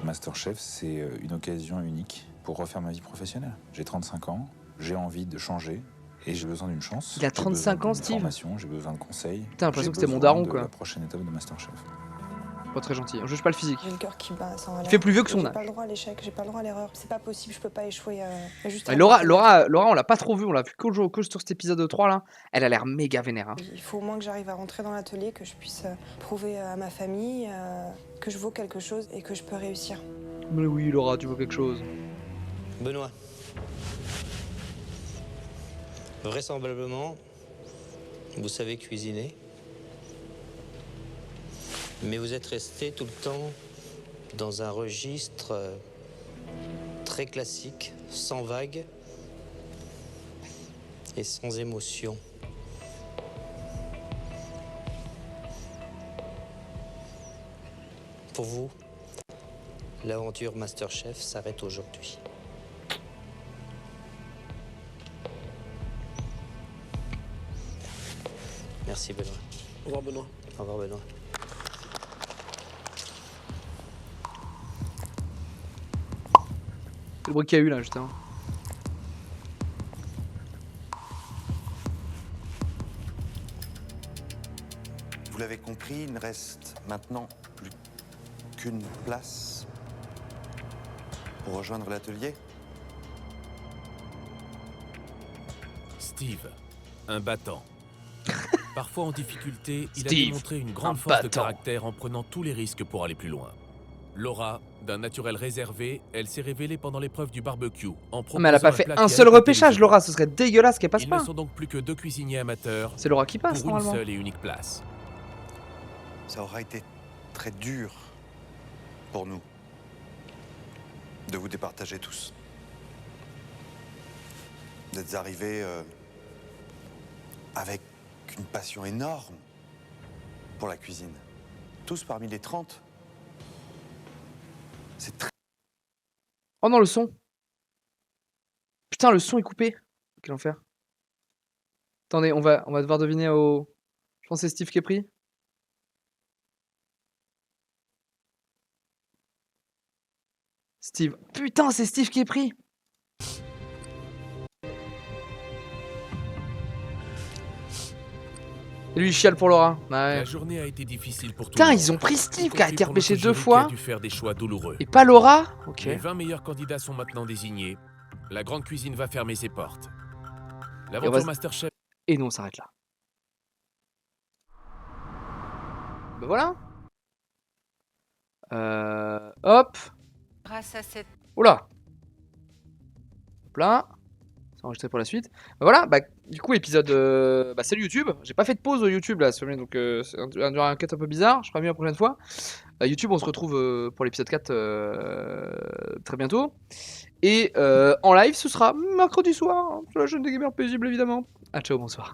Masterchef, c'est une occasion unique pour refaire ma vie professionnelle. J'ai 35 ans, j'ai envie de changer et j'ai besoin d'une chance. Il a 35 ans, Steve. J'ai besoin de conseils. Putain, l'impression J'ai que c'était mon besoin daron, de quoi. La prochaine étape de Masterchef. Pas très gentil, on juge pas le physique. J'ai le cœur qui bat sans Il fait plus vieux que son J'ai âge. pas le droit à l'échec, j'ai pas le droit à l'erreur. C'est pas possible, je peux pas échouer. Juste Et à- Laura, on l'a pas trop vu, on l'a vu que sur cet épisode 3 là. Elle a l'air méga vénère. Hein. Il faut au moins que j'arrive à rentrer dans l'atelier, que je puisse prouver à ma famille que je vaux quelque chose et que je peux réussir. Mais oui, Laura, tu vois quelque chose. Benoît. Vraisemblablement, vous savez cuisiner. Mais vous êtes resté tout le temps dans un registre très classique, sans vague et sans émotion. Pour vous, l'aventure Masterchef s'arrête aujourd'hui. Merci Benoît. Au revoir Benoît. Au revoir Benoît. C'est le bruit qu'il y a eu là, juste avant. Vous l'avez compris, il ne reste maintenant plus qu'une place pour rejoindre l'atelier. Steve, un battant. Parfois en difficulté, il a Steve, démontré une un grande force de battant. caractère en prenant tous les risques pour aller plus loin. Laura, d'un naturel réservé, elle s'est révélée pendant l'épreuve du barbecue. En Mais elle a pas proposant fait plat un qui seul a repêchage, délivré. Laura, ce serait dégueulasse qu'elle passe Ils pas. ne sont donc plus que 2 cuisiniers amateurs. C'est Laura qui passe, pour une normalement. seule et unique place. Ça aura été très dur pour nous de vous départager tous. Vous êtes arrivés avec une passion énorme pour la cuisine. Tous parmi les 30. C'est très... Oh non, le son. Putain, le son est coupé. Quel enfer. Attendez, on va devoir deviner au... Je pense que c'est Steve qui est pris. Steve. Putain, c'est Steve qui est pris. Et lui, il chiale pour Laura. Ouais. La journée a été difficile pour tout Putain, le monde. ils ont pris Steve Y qui a compris été pour repêché notre 2 jury fois. qui a dû faire des choix douloureux. Et pas Laura. Ok. Les 20 meilleurs candidats sont maintenant désignés. La grande cuisine va fermer ses portes. Et on L'aventure va- Masterchef. Et nous, on s'arrête là. Ben voilà. Hop. Grâce à cette Oula. Hop là. C'est enregistré pour la suite. Ben voilà, bah, du coup, épisode... salut YouTube. J'ai pas fait de pause YouTube là, donc c'est un quête un peu bizarre. Je ferai mieux la prochaine fois. YouTube, on se retrouve pour l'épisode 4 très bientôt. Et en live, ce sera mercredi soir, sur la chaîne des gamers paisibles évidemment. Ah ciao, bonsoir.